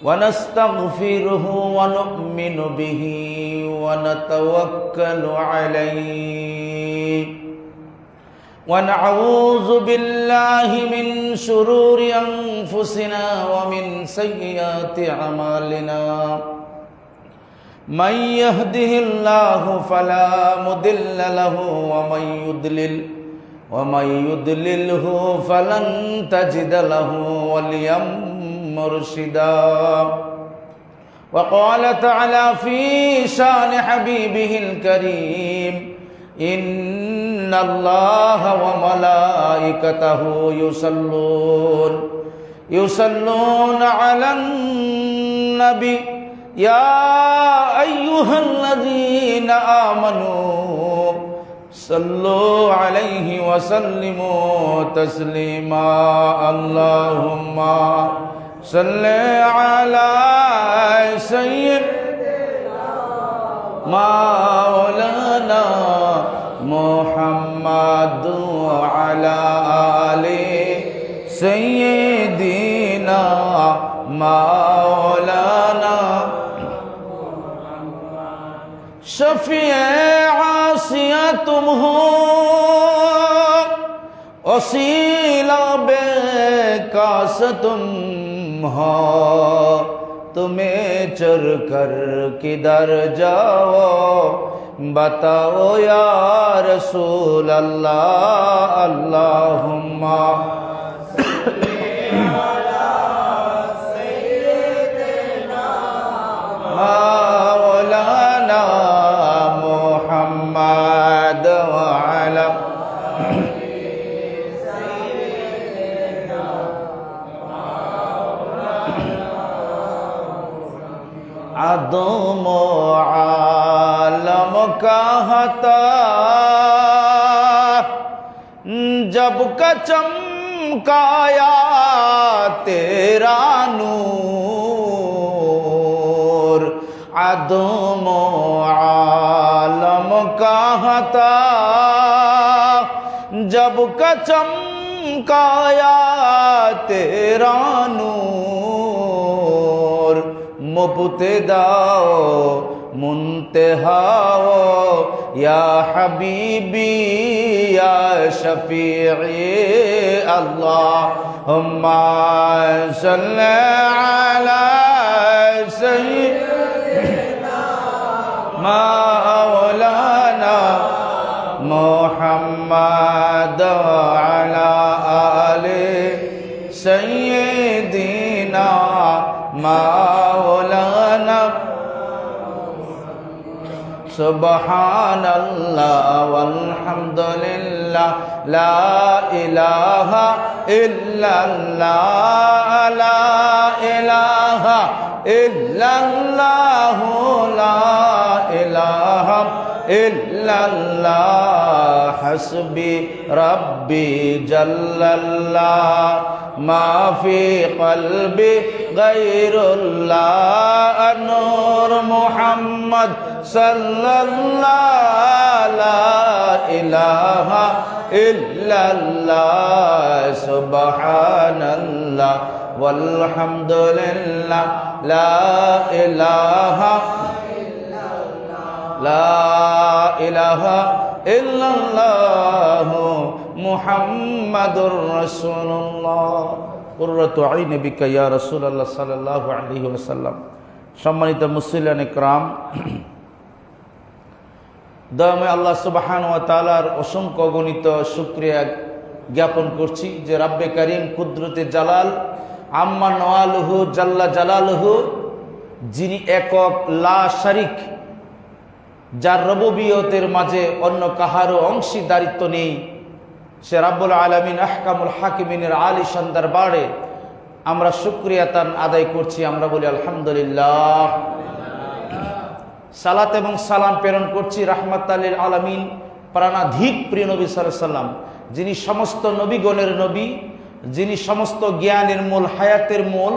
ونستغفره ونؤمن به ونتوكل عليه ونعوذ بالله من شرور أنفسنا ومن سيئات أعمالنا من يهده الله فلا مضل له ومن يضلله فلن تجد له وليا مرشدا وقال تعالى في شان حبيبه الكريم إن الله وملائكته يصلون على النبي يا أيها الذين آمنوا صلوا عليه وسلموا تسليما اللهم صل على سيدنا مولانا محمد وعلى آل سيدنا مولانا शफीए आसिया तुम हो वसीला बेकास तुम हो तुम्हें चर कर किधर जाओ बताओ या रसूल अल्लाह अल्लाहुम्मा आदम आलम का हता जब का चमकाया तेरा नूर आदम आलम का हता जब का चमकाया तेरा नूर मुब्तदाओ मुंतहाओ या हबीबी या शफीई अल्लाहुम्मा सल्ली अला सय्यिदिना मौलाना मुहम्मद अला आले सय्यिदिना मौलाना सुबहानल्लाह वल्हम्दुलिल्लाह ला इलाहा इल्लल्लाह ला इलाहा इल्लल्लाह ला इलाहा इल्लल्लाह हस्बी रब्बी जल्लल्लाह मा फी क़ल्बी गैरुल्लाह नूर मुहम्मद सल्लल्लाहु ला इलाहा इल्लल्लाह सुबहानल्लाह वल्हम्दुलिल्लाह ला इलाहा इल्लल्लाह मुहम्मदुर रसूलुल्लाह कुर्रतु आइनि बिका या रसूलल्लाह सल्लल्लाहु अलैहि वसल्लम। सम्मानित मुसल्लियान इकराम, দয়াময় আল্লাহ সুবহানাহু ওয়া তাআলার অসংখ্য অগণিত শুকরিয়া জ্ঞাপন করছি যে রাব্বে কারীম কুদরতে জালাল আম্মা নওয়ালুহু জাল্লা জালালুহু, যিনি একক লা শারিক, যার রুবুবিয়তের মাঝে অন্য কাহারও অংশীদারিত্ব নেই, সে রাব্বুল আলামিন আহকামুল হাকিমিনের আলিশান দরবারে আমরা শুকরিয়া তান আদায় করছি। আমরা বলি আলহামদুলিল্লাহ। সালাত এবং সালাম প্রেরণ করছি রাহমাতাল লিল আলামিন প্রাণাধিক প্রিয় নবী সাল্লাল্লাহু আলাইহি সাল্লাম, যিনি সমস্ত নবীগণের নবী, যিনি সমস্ত জ্ঞানের মূল, হায়াতের মূল,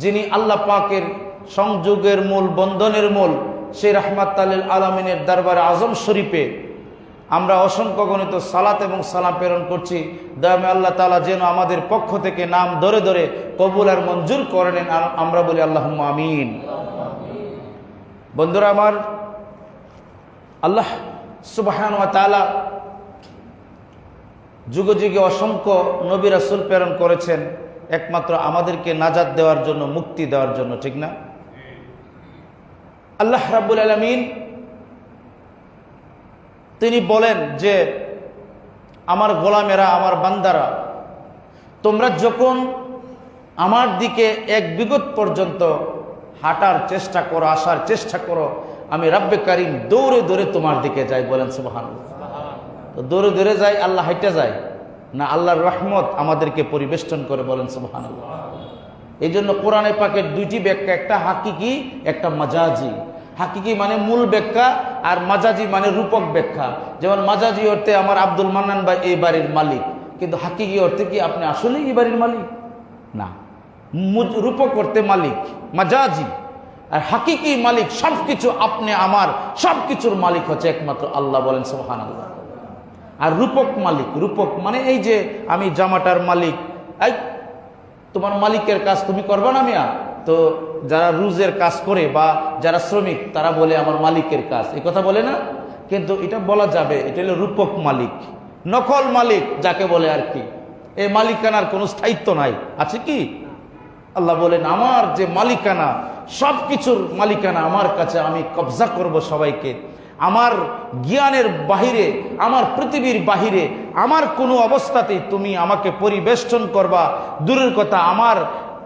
যিনি আল্লাহ পাকের সংযোগের মূল, বন্ধনের মূল, সেই রাহমাতাল লিল আলামিনের দরবারে আজম শরীফে আমরা অসংখ্য গণিত সালাত এবং সালাম প্রেরণ করছি। দয়াময় আল্লাহ তাআলা যেন আমাদের পক্ষ থেকে নাম ধরে ধরে কবুল আর মঞ্জুর করে নেন, আমরা বলি আল্লাহুম্মা আমিন। বন্ধুরা আমার, আল্লাহ সুবহানাহু ওয়া তাআলা যুগে যুগে অসংখ্য নবী রাসূল প্রেরণ করেছেন একমাত্র আমাদেরকে নাজাত দেওয়ার জন্য, মুক্তি দেওয়ার জন্য, ঠিক না? আল্লাহ রাব্বুল আলামিন তিনি বলেন যে আমার গোলামেরা, আমার বান্দারা, তোমরা যখন আমার দিকে এক বিগত পর্যন্ত হাঁটার চেষ্টা করো, আসার চেষ্টা করো, আমি রাব্বে কারিম দৌড়ে দৌড়ে তোমার দিকে যাই। বলেন সুবহানাল্লাহ। তো দৌড়ে দৌড়ে যাই, আল্লাহ হাইটা যায় না, আল্লাহর রহমত আমাদেরকে পরিবেষ্টন করে। বলেন সুবহানাল্লাহ। এই জন্য কোরআনে পাকের দুইটি ব্যাখ্যা, একটা হাকিকি, একটা মাজাজি। হাকিকি মানে মূল ব্যাখ্যা, আর মাজাজি মানে রূপক ব্যাখ্যা। যেমন মাজাজি অর্থে আমার আব্দুল মান্নান ভাই এই বাড়ির মালিক, কিন্তু হাকিকি অর্থে কি আপনি আসলেই এই বাড়ির মালিক না। রূপক অর্থে মালিক মাজাজি, আর হাকিকি মালিক সবকিছু, আপনি আমার সবকিছুর মালিক হচ্ছে একমাত্র আল্লাহ। বলেন সুবহানাল্লাহ। আর রূপক মালিক, রূপক মানে এই যে আমি জামাটার মালিক, এই তোমার মালিকের কাজ তুমি করবা না মিয়া? তো যারা রুজের কাজ করে বা যারা শ্রমিক তারা বলে আমার মালিকের কাজ, এই কথা বলে না? কিন্তু এটা বলা যাবে, এটা হলো রূপক মালিক, নকল মালিক যাকে বলে আর কি। এই মালিকানার কোনো স্থায়িত্ব নাই, আছে কি? আল্লাহ বলেন আমার যে মালিকানা, সব কিছুর মালিকানা আমার কাছে, আমি কবজা করব সবাইকে। আমার জ্ঞানের বাহিরে, আমার পৃথিবীর বাহিরে আমার কোনো অবস্থাতেই তুমি আমাকে পরিবেষ্টন করবা দূরের কথা, আমার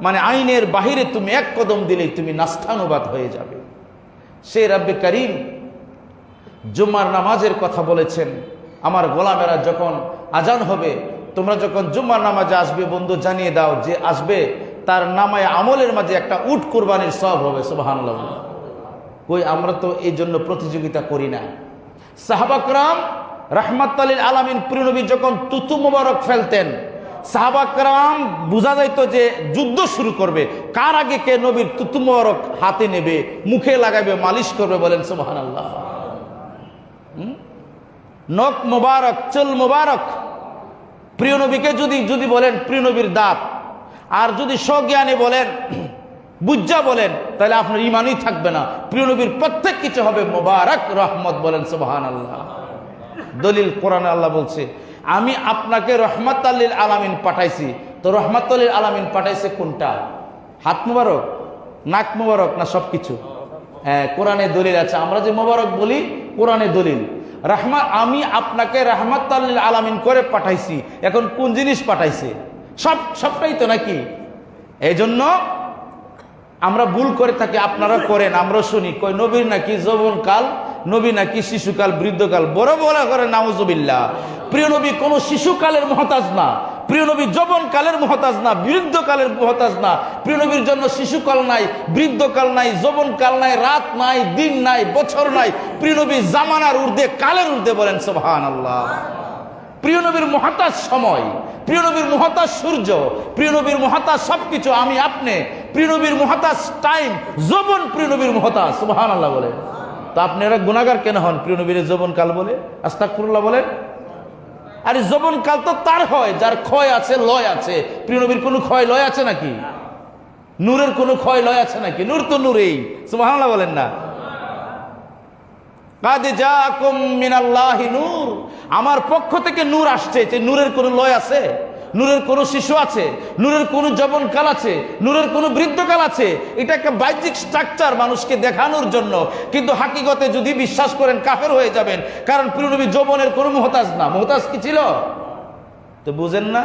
মানে আইনের বাহিরে তুমি এক কদম দিলেই তুমি নাস্তানুবাদ হয়ে যাবে। সে রাব্বে কারিম জুম্মার নামাজের কথা বলেছেন। আমার গোলামেরা যখন আজান হবে, তোমরা যখন জুম্মার নামাজে আসবে, বন্ধু জানিয়ে দাও যে আসবে তার নামায় আমলের মাঝে একটা উট কুরবানির সওয়াব হবে। সুবহানাল্লাহ। কই আমরা তো এই জন্য প্রতিযোগিতা করি না। সাহাবা کرام রাহমাতুল লিল আলামিন প্রিয় নবী যখন তুতু মোবারক ফেলতেন, সাহাবা کرام বোঝা যাইতো যে যুদ্ধ শুরু করবে, কার আগে কে নবীর তুতু মোবারক হাতে নেবে, মুখে লাগাবে, মালিশ করবে। বলেন সুবহানাল্লাহ। নখ মোবারক, চুল মোবারক, প্রিয় নবীকে যদি বলেন প্রিয় নবীর দাঁত, আর যদি সজ্ঞানে বলেন, বুজ্জা বলেন, তাহলে আপনার ইমানই থাকবে না। প্রিয় নবীর প্রত্যেক কিছু হবে মোবারক, রহমত। বলেন সুবহানাল্লাহ। দলিল কোরআনে আল্লাহ বলছে আমি আপনাকে রহমাতুল লিল আলামিন পাঠাইছি। তো রহমাতুল লিল আলামিন পাঠাইছে কোনটা? হাত মুবারক, নাক মুবারক, না সবকিছু? হ্যাঁ, কোরআনে দলিল আছে। আমরা যে মোবারক বলি কোরআনে দলিল। আমি আপনাকে রহমাতুল লিল আলামিন করে পাঠাইছি। এখন কোন জিনিস পাঠাইছে? সবটাই তো নাকি? এই জন্য আমরা ভুল করে থাকি, আপনারা করেন, আমরা শুনি কই নবীর নাকি যৌবনকাল, নবী নাকি শিশুকাল, বৃদ্ধকাল। বড় বড় করে নাউজুবিল্লাহ। প্রিয় নবী কোনো শিশুকালের মহতাজ না, প্রিয় নবী যৌবনকালের মহতাজ না, বৃদ্ধকালের মহতাজ না। প্রিয় নবীর জন্য শিশুকাল নাই, বৃদ্ধকাল নাই, যৌবনকাল নাই, রাত নাই, দিন নাই, বছর নাই। প্রিয় নবী জামানার ঊর্ধ্বে, কালের ঊর্ধ্বে। বলেন সুবহানাল্লাহ। প্রিয় নবীর মহতাজ সময়, প্রিয় নবীর মহতাজ সূর্য, প্রিয় নবীর মহতাজ সবকিছু, আমি আপনি। প্রিয় নবীর মহতাজ টাইম, যৌবন প্রিয় নবীর মহতাজ। সুবহানাল্লাহ বলে। তো আপনারা গুনাহগার কেন হন প্রিয় নবীর যৌবনকাল বলে? আস্তাগফিরুল্লাহ বলেন। আরে যৌবনকাল তো তার হয় যার ক্ষয় আছে, লয় আছে। প্রিয় নবীর কোনো ক্ষয় লয় আছে নাকি? নূরের কোনো ক্ষয় লয় আছে নাকি? নূর তো নূরেই। সুবহানাল্লাহ বলেন না? কাদ জাআকুম মিনাল্লাহি নূর, আমার পক্ষ থেকে নূর আসছে। যে নূরের কোনো লয় আছে? নূরের কোনো শিশু আছে? নূরের কোনো যৌবনকাল আছে? নূরের কোনো বৃদ্ধকাল আছে? এটা একটা বাহ্যিক স্ট্রাকচার মানুষকে দেখানোর জন্য, কিন্তু হাকিকতে যদি বিশ্বাস করেন কাফের হয়ে যাবেন। কারণ প্রিয় নবী যৌবনের কোনো মুহতাজ না। মুহতাজ কি ছিল? তো বুঝেন না?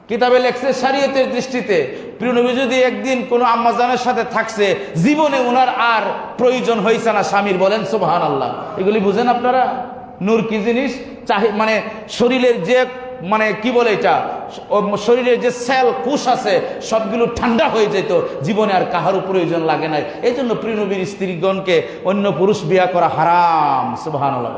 কিতাবে লেখছে শরীয়তের দৃষ্টিতে প্রিয় নবী যদি একদিন কোনো আম্মাজানের সাথে থাকছে, জীবনে ওনার আর প্রয়োজন হয়েছে না স্বামীর। বলেন সুবহানাল্লাহ। এগুলি বুঝেন আপনারা? নূর কি জিনিস? মানে শরীরের যে মানে কি বলে এটা, শরীরের যে সেল কোষ আছে সবগুলো ঠান্ডা হয়ে যেত, জীবনে আর কাহারও প্রয়োজন লাগে নাই। এই জন্য প্রিয় নবীর স্ত্রীগণকে অন্য পুরুষ বিয়া করা হারাম। সুবহানাল্লাহ।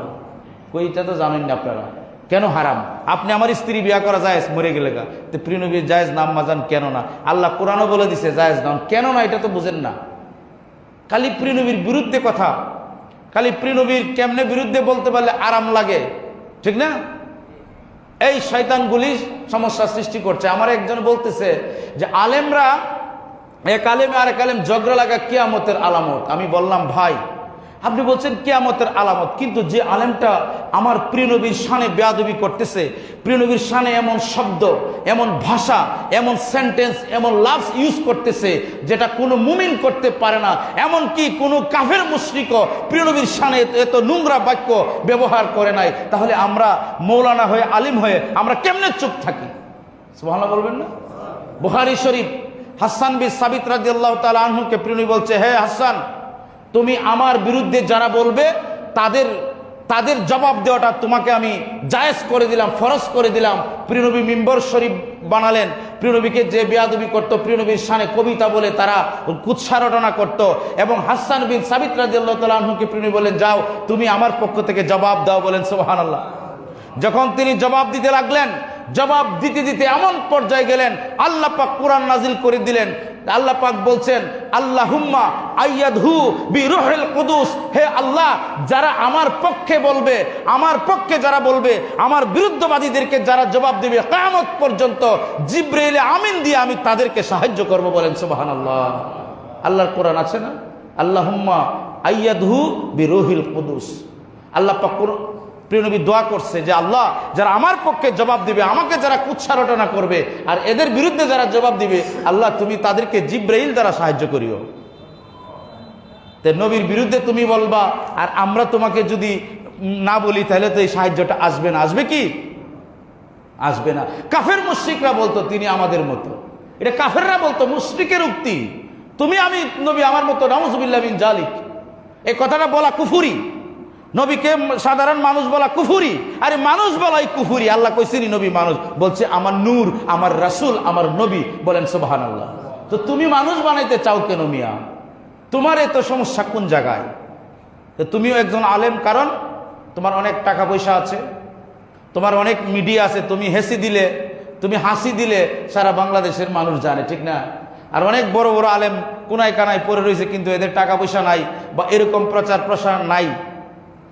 কইটা তো জানেন না আপনারা। কেন হারাম? আপনি আমার স্ত্রী বিয়া করা জায়েজ, মরে গেলে গা। তো প্রিয় নবীর জায়েজ নাম মাজান কেন না? আল্লাহ কোরআনও বলে দিছে জায়েজ নাম, কেন না এটা তো বুঝেন না। খালি প্রিয় নবীর বিরুদ্ধে কথা। খালি প্রিয়নবীর কেমনে বিরুদ্ধে বলতে পারলে আরাম লাগে, ঠিক না? এই শয়তানগুলি সমস্যা সৃষ্টি করছে। আমার একজন বলতেছে যে আলেমরা এক আলেমে আরেক আলেম ঝগড়া লাগা কিয়ামতের আলামত। আমি বললাম ভাই আপনি বলছেন কিয়ামতের আলামত, কিন্তু যে আলেমটা আমার প্রিয়নবীর শানে বেয়াদবি করতেছে, প্রিয়নবীর শানে এমন শব্দ, এমন ভাষা, এমন সেন্টেন্স, এমন লাফজ ইউজ করতেছে যেটা কোনো মুমিন করতে পারে না, এমনকি কোনো কাফের মুশরিকও প্রিয়নবীর শানে এত নোংরা বাক্য ব্যবহার করে নাই, তাহলে আমরা মৌলানা হয়ে আলিম হয়ে আমরা কেমনে চুপ থাকি? সুবহানাল্লাহ বলবেন না? বুখারী শরীফ হাসান বিন সাবিত রাদিয়াল্লাহু তাআলা আনহুকে প্রিয়নবী বলছে, হে হাসান, তুমি আমার বিরুদ্ধে যারা বলবে তাদের জবাব দেওয়াটা তোমাকে আমি জায়েজ করে দিলাম, ফরজ করে দিলাম। প্রিয়নবী মিম্বর শরীফ বানালেন, প্রিয়নবীকে যে বেয়াদবি করত, প্রিয়নবীর শানে কবিতা বলে তারা কুৎসা রটনা করত, এবং হাসান বিন সাবিত রাদিয়াল্লাহু তাআলা আনহুকে প্রিয়নবী বলেন, যাও তুমি আমার পক্ষ থেকে জবাব দাও। বলেন সুবহানাল্লাহ। যখন তিনি জবাব দিতে লাগলেন, জবাব দিতে দিতে এমন পর্যায়ে গেলেন, আল্লাহ পাক কোরআন নাজিল করে দিলেন। আল্লাহ পাক বলছেন, আল্লাহুম্মা আইয়াদহু বিরুহিল কুদুস, হে আল্লাহ, যারা আমার পক্ষে বলবে, আমার পক্ষে যারা বলবে, আমার বিরুদ্ধবাদীদেরকে যারা জবাব দিবে কিয়ামত পর্যন্ত, জিবরাইল আমিন দিয়ে আমি তাদেরকে সাহায্য করব। বলেন সুবহানাল্লাহ। আল্লাহর কোরআন আছে না, আল্লাহুম্মা আইয়াদহু বিরুহিল কুদুস। আল্লাহ পাক প্রিয়নবী দোয়া করছে যে আল্লাহ, যারা আমার পক্ষে জবাব দিবে, আমাকে যারা কুৎসা রটনা করবে, আর এদের বিরুদ্ধে যারা জবাব দিবে, আল্লাহ তুমি তাদেরকে জিবরাইল দ্বারা সাহায্য করিও। তো নবীর বিরুদ্ধে তুমি বলবা, আর আমরা তোমাকে যদি না বলি, তাহলে তো এই সাহায্যটা আসবে না। আসবে কি? আসবে না। কাফের মুশরিকরা বলতো তিনি আমাদের মতো, এটা কাফেররা বলতো, মুশরিকের উক্তি। তুমি আমি নবী আমার মতো, নাউযুবিল্লাহ মিন জালিক, এই কথাটা বলা কুফুরি। নবীকে সাধারণ মানুষ বলা কুফুরি, আরে মানুষ বলাই কুফুরি। আল্লাহ কইছেনি নবী মানুষ, বলছে আমার নূর, আমার রাসূল, আমার নবী। বলেন সুবহানাল্লাহ। তো তুমি মানুষ বানাইতে চাও কেন মিয়া? তোমার এত সমস্যা কোন জায়গায়? তো তুমিও একজন আলেম, কারণ তোমার অনেক টাকা পয়সা আছে, তোমার অনেক মিডিয়া আছে, তুমি হেসি দিলে, তুমি হাসি দিলে সারা বাংলাদেশের মানুষ জানে, ঠিক না? আর অনেক বড় বড় আলেম কোনায় কানায় পড়ে রয়েছে, কিন্তু এদের টাকা পয়সা নাই, বা এরকম প্রচার প্রসার নাই।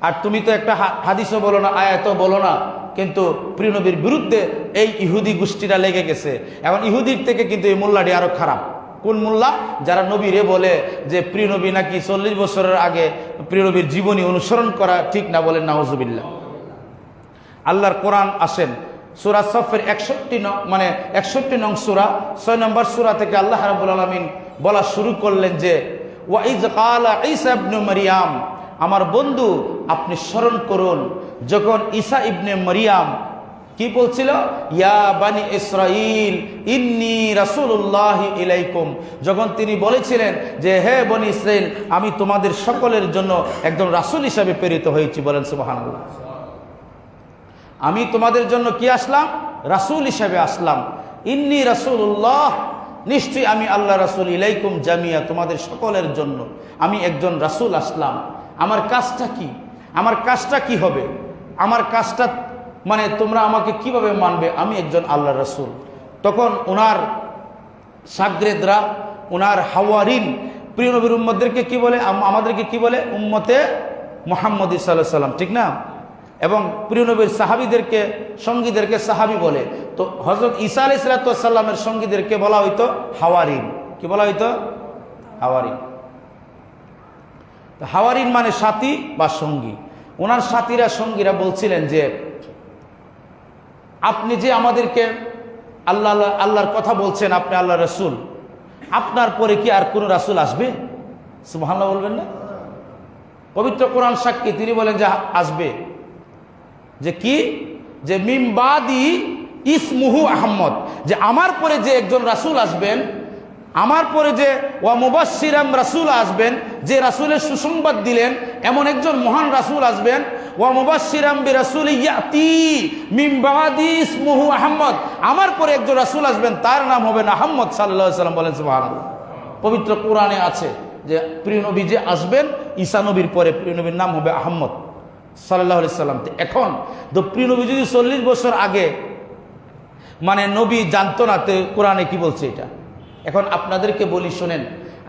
আর তুমি তো একটা হাদিসও বলো না, আয়াতও বলো না, কিন্তু প্রিয় নবীর বিরুদ্ধে এই ইহুদি গোষ্ঠীরা লেগে গেছে। এখন ইহুদির থেকে কিন্তু এই মোল্লাটি আরো খারাপ। কোন মোল্লা? যারা নবীরে বলে যে প্রিয় নবী নাকি 40 বছরের আগে প্রিয় নবীর জীবনী অনুসরণ করা ঠিক না। বলেন নাউজুবিল্লাহ। আল্লাহর কোরআন আসেন সূরা সফের 61 নং সূরা 6 নম্বর সূরা থেকে আল্লাহ রাব্বুল আলামিন বলা শুরু করলেন যে ওয়াইজ ক্বালা ঈসা ইবনে মারইয়াম, আমার বন্ধু আপনি স্মরণ করুন যখন ঈসা ইবনে মারইয়াম কি বলছিল, ইয়া বানি ইসরাইল ইন্নী রাসূলুল্লাহি ইলাইকুম, যখন তিনি বলেছিলেন যে হে বনি ইসরাইল, আমি তোমাদের সকলের জন্য একজন রাসূল হিসেবে প্রেরিত হয়েছি। বলেন সুবহানাল্লাহ। আমি তোমাদের জন্য কি আসলাম? রাসূল হিসেবে আসলাম। ইন্নী রাসূলুল্লাহ, নিশ্চয়ই আমি আল্লাহ রাসূল, ইলাইকুম জামিয়া, তোমাদের সকলের জন্য আমি একজন রাসূল আসলাম। আমার কাজটা কি? আমার কাজটা কি হবে? আমার কাজটা মানে তোমরা আমাকে কিভাবে মানবে? আমি একজন আল্লাহ রাসূল। তখন ওনার শাগরেদরা, ওনার হাওয়ারিন, প্রিয় নবীর উম্মতদেরকে কি বলে? আমাদেরকে কি বলে? উম্মতে মুহাম্মদী সাল্লাল্লাহু আলাইহি ওয়াসাল্লাম, ঠিক না? এবং প্রিয় নবীর সাহাবীদেরকে, সঙ্গীদেরকে সাহাবী বলে। তো হযরত ঈসা আলাইহিস সালামের সঙ্গীদেরকে বলা হইতো হাওয়ারিন। কি বলা হইতো? হাওয়ারিন। হাওয়ারিন মানে সাথী বা সঙ্গী। ওনার সাথীরা, সঙ্গীরা বলছিলেন যে আপনি যে আমাদেরকে আল্লাহর কথা বলছেন, আপনি আল্লাহ রাসূল, আপনার পরে কি আর কোন রাসূল আসবে? সুবহানাল্লাহ বলবেন না? পবিত্র কোরআন সাক্ষী, তিনি বলেন যে আসবে। যে কি? যে মিম বাদি ইসমুহু আহমদ, যে আমার পরে যে একজন রাসূল আসবেন, আমার পরে যে ওয়া মুবাশশিরাম রাসূল আসবেন, যে রাসূলের সুসংবাদ দিলেন, এমন একজন মহান রাসূল আসবেন। ওয়া মুবাশশিরাম বিরাসূলি ইয়াতি মিন বাদি ইসমুহু আহমদ, আমার পরে একজন রাসূল আসবেন, তার নাম হবে আহমদ সাল্লাল্লাহু আলাইহি ওয়াসাল্লাম। বলেন সুবহানাল্লাহ। পবিত্র কোরআনে আছে যে প্রিয় নবী যে আসবেন, ঈসা নবীর পরে প্রিয় নবীর নাম হবে আহমদ সাল্লাল্লাহু আলাইহি ওয়াসাল্লাম। এখন তো প্রিয় নবী যদি 40 বছর আগে মানে নবী জানতো না, তো কোরআনে কি বলছে এটা? এখন আপনাদেরকে বলি, শোনেন,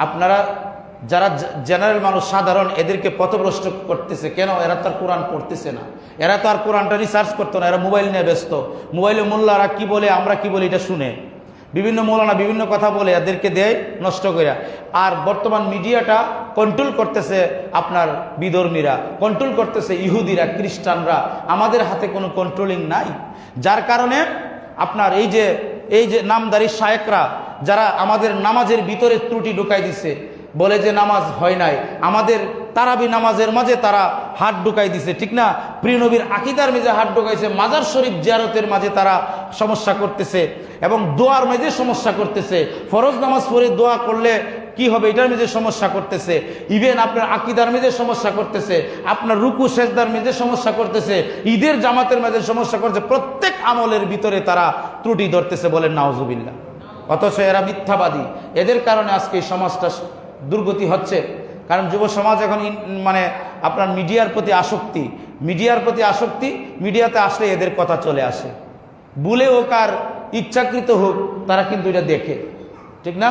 আপনারা যারা জেনারেল মানুষ সাধারণ এদেরকে পথভ্রষ্ট করতেছে। কেন? এরা তো আর কোরআন পড়তেছে না, এরা তো আর কোরআনটা রিসার্চ করতো না, এরা মোবাইল নিয়ে ব্যস্ত। মোবাইলে মোল্লারা কি বলে, আমরা কি বলি এটা শুনে বিভিন্ন মৌলানা বিভিন্ন কথা বলে এদেরকে দেয় নষ্ট করে। আর বর্তমান মিডিয়াটা কন্ট্রোল করতেছে আপনার বিধর্মীরা, কন্ট্রোল করতেছে ইহুদিরা, খ্রিস্টানরা। আমাদের হাতে কোনো কন্ট্রোলিং নাই। যার কারণে আপনার এই যে নামদারি শায়েকরা যারা আমাদের নামাজের ভিতরে ত্রুটি ঢুকাই দিছে, বলে যে নামাজ হয় নাই, আমাদের তারাবি নামাজের মাঝে তারা হাত ঢুকাই দিছে, ঠিক না? প্রিয় নবীর আকিদার মাঝে হাত ঢুকাইছে, মাজার শরীফ জিয়ারতের মাঝে তারা সমস্যা করতেছে এবং দোয়ার মাঝে সমস্যা করতেছে। ফরজ নামাজ পড়ে দোয়া করলে কি হবে এটার মাঝে সমস্যা করতেছে। ইভেন আপনার আকিদার মাঝে সমস্যা করতেছে, আপনার রুকু সেজদার মাঝে সমস্যা করতেছে, ঈদের জামাতের মাঝে সমস্যা করতেছে। প্রত্যেক আমলের ভিতরে তারা ত্রুটি ধরতেছে, বলেন নাউজুবিল্লাহ। অথচ এরা মিথ্যাবাদী। এদের কারণে আজকে এই সমাজটা দুর্গতি হচ্ছে। কারণ যুব সমাজ এখন মানে আপনার মিডিয়ার প্রতি আসক্তি, মিডিয়াতে আসলে এদের কথা চলে আসে, ভুলে হোক আর ইচ্ছাকৃত হোক তারা কিন্তু এটা দেখে, ঠিক না?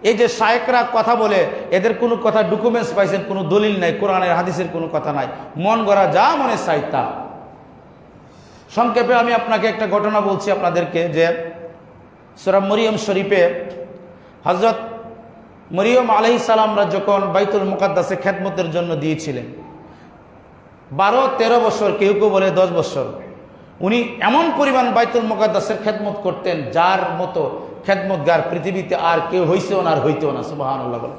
এই যে শায়েকরা কথা বলে, এদের কোনো কথা ডকুমেন্টস পাইছেন, কোনো দলিল নাই, কোরআনের হাদিসের কোনো কথা নাই, মন গড়া যা মনে চাই তা। সংক্ষেপে আমি আপনাকে একটা ঘটনা বলছি আপনাদেরকে, যে সূরা মরিয়ম শরীফে হযরত মরিয়ম আলাইহিস সালামরা যখন বাইতুল মুকাদ্দাসে খেদমতের জন্য দিয়েছিলেন, 12-13 বছর, কেউ কেউ বলে 10 বছর, উনি এমন পরিমাণ বাইতুল মুকাদ্দাসের খেদমত করতেন যার মতো খেদমতগার পৃথিবীতে আর কেউ হইছেও না আর হইতেও না। সুবহানাল্লাহ বলে,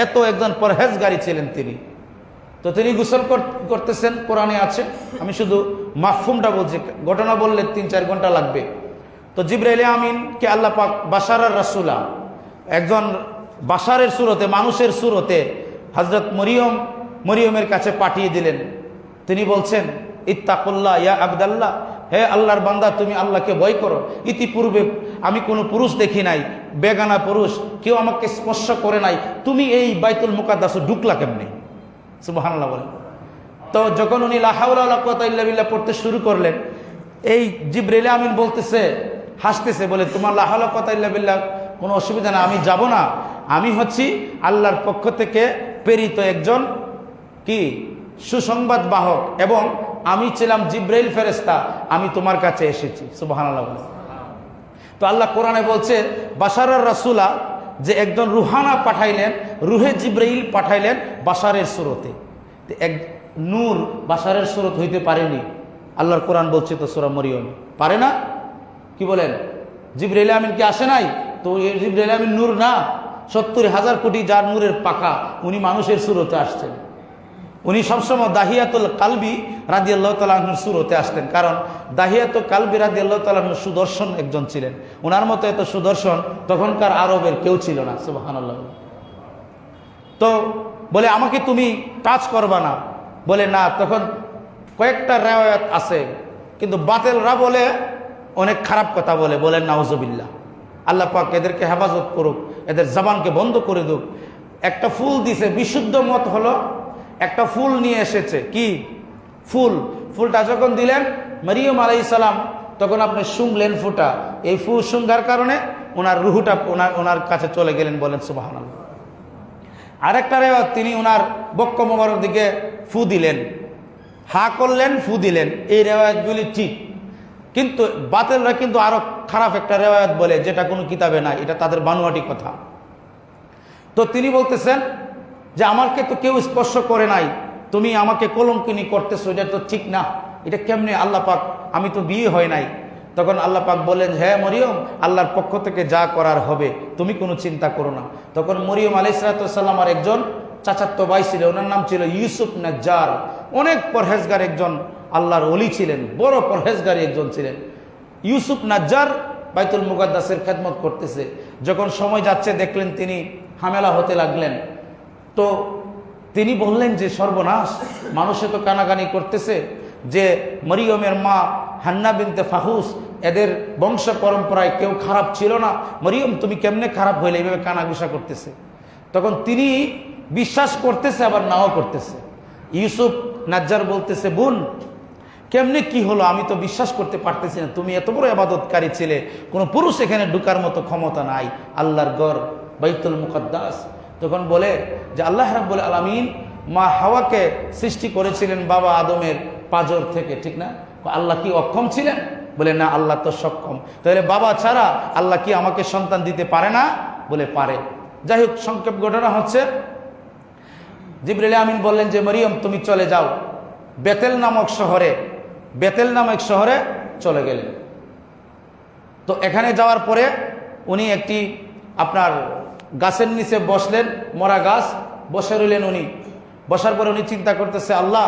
এত একজন পরহেজগারী ছিলেন তিনি। তো তিনি গোসল করতেছেন, কোরআনে আছে, আমি শুধু মাফহুমটা বলছি, ঘটনা বললে 3-4 ঘন্টা লাগবে। তো জিবরাইল আমিনকে আল্লাহ পাক বাশারার রাসূলা, একজন বাশারের সুরতে, মানুষের সুরতে হযরত মরিয়মের কাছে পাঠিয়ে দিলেন। তিনি বলছেন, ইত্তাকুল্লাহ ইয়া আবদাল্লাহ, হে আল্লাহর বান্দা তুমি আল্লাহকে ভয় করো। ইতিপূর্বে আমি কোনো পুরুষ দেখি নাই, বেগানা পুরুষ, কেউ আমাকে স্পর্শ করে নাই, তুমি এই বাইতুল মুকাদ্দাসে ঢুকলা কেমনে? সুবহানাল্লাহ বলেন। তো যখন উনি লা হাওলা ওয়ালা কুওয়াতা ইল্লা বিল্লাহ পড়তে শুরু করলেন, এই জিবরাইল আমিন বলতেছে, হাসতেছে, বলে তোমার লা হাওলা ওয়ালা কুওয়াতা ইল্লা বিল্লাহ কোনো অসুবিধা না, আমি যাব না, আমি হচ্ছি আল্লাহর পক্ষ থেকে প্রেরিত একজন কি সুসংবাদ বাহক, এবং আমি ছিলাম জিবরাইল ফেরেশতা, আমি তোমার কাছে এসেছি। সুবহানাল্লাহ। তো আল্লাহ কোরআনে বলছে বাশারার রাসূলা, যে একজন রুহানা পাঠাইলেন, রুহে জিবরাইল পাঠাইলেন বাশারের সুরতে। এক নূর বাশারের সুরত হইতে পারেনি, আল্লাহর কোরআন বলছে তো সূরা মরিয়ম, পারে না? কি বলেন? জিবরাইল আমিন কি আসে নাই? তো এই জিবরাইল আমিন নূর না, 70,000 কোটি যার নূরের পাখা, উনি মানুষের সুরতে আসছেন। উনি সবসময় দাহিয়াতুল কালবি রাদিয়াল্লাহু তাআলা আনহুর সুরতে আসতেন, কারণ দাহিয়াতুল কালবি রাদিয়াল্লাহু তাআলা আনহু সুদর্শন একজন ছিলেন। ওনার মতো এত সুদর্শন তখনকার আরবের কেউ ছিল না। সুবহানাল্লাহ। তো বলে আমাকে তুমি টাচ করবা না, বলে না। তখন কয়েকটা রিওয়ায়াত আছে, কিন্তু বাতিলরা বলে অনেক খারাপ কথা বলে, বলেন নাউজুবিল্লাহ। আল্লাহ পাক এদেরকে হেফাজত করুক, এদের জবানকে বন্ধ করে দিক। একটা ফুল দিছে, বিশুদ্ধ মত হলো একটা ফুল নিয়ে এসেছে, কি ফুলটা যখন দিলেন মরিয়ম আলাইহিস সালাম, তখন আপনি শুনলেন ফুটা, এই ফুল শুনগার কারণে ওনার রুহুটা ওনার কাছে চলে গেলেন, বলেন সুবহানাল্লাহ। আরেকটা রেওয়াত, তিনি ওনার বক্ষ মোবারক দিকে ফু দিলেন, হা করলেন, ফু দিলেন। এই রেওয়ায়াতগুলি ঠিক, কিন্তু বাতিলরা কিন্তু আরো খারাপ একটা রেওয়ায়াত বলে, যেটা কোনো কিতাবে নাই, এটা তাদের বানোয়াটি কথা। তো তিনি বলতেছেন যে আমাকে তো কেউ স্পর্শ করে নাই, তুমি আমাকে কলঙ্কিনী করতেছো, এটা তো ঠিক না, এটা কেমনে? আল্লাহ পাক, আমি তো বিয়ে হয় নাই। তখন আল্লাহ পাক বললেন, হ্যাঁ মরিয়ম, আল্লাহর পক্ষ থেকে যা করার হবে, তুমি কোনো চিন্তা করো না। তখন মরিয়ম আলাইহিস সালাম আর একজন চাচাতো ভাই ছিল, ওনার নাম ছিল ইউসুফ নাজ্জার, অনেক পরহেজগার একজন আল্লাহর ওলি ছিলেন, বড় পরহেজগারী একজন ছিলেন। ইউসুফ নাজ্জার বাইতুল মুকাদ্দাসের খেদমত করতেছে। যখন সময় যাচ্ছে দেখলেন তিনি হামেলা হতে লাগলেন। তো তিনি বললেন যে সর্বনাশ, মানুষে তো কানাকানি করতেছে যে মরিয়মের মা হান্না বিনতে ফাহুস, এদের বংশ পরম্পরায় কেউ খারাপ ছিল না, মরিয়ম তুমি কেমনে খারাপ হইলে, এইভাবে কানাঘুষা করতেছে। তখন তিনি বিশ্বাস করতেছে আবার নাও করতেছে। ইউসুফ নাজ্জার বলতেছে, বোন কেমনে কি হলো, আমি তো বিশ্বাস করতে পারতেছি না, তুমি এত বড় ইবাদতকারী ছিলে, কোনো পুরুষ এখানে ঢুকার মতো ক্ষমতা নাই, আল্লাহর ঘর বাইতুল মুকাদ্দাস, তখন বলে যে আল্লাহ রাব্বুল আলামিন মা হাওয়াকে সৃষ্টি করেছিলেন বাবা আদমের পাঁজর থেকে, ঠিক না? আল্লাহ কি অক্ষম ছিলেন? বলে না, আল্লাহ তো সক্ষম। তাহলে বাবা ছাড়া আল্লাহ কি আমাকে সন্তান দিতে পারে না? বলে পারে। যাই হোক, সংক্ষেপ ঘটনা হচ্ছে, জিবরিল আমিন বললেন যে মরিয়ম তুমি চলে যাও বেতেল নামক শহরে চলে গেলেন। তো এখানে যাওয়ার পরে উনি একটি আপনার গাছের নিচে বসলেন, মরা গাছ, বসে রইলেন উনি। বসার পরে উনি চিন্তা করতেছে, আল্লাহ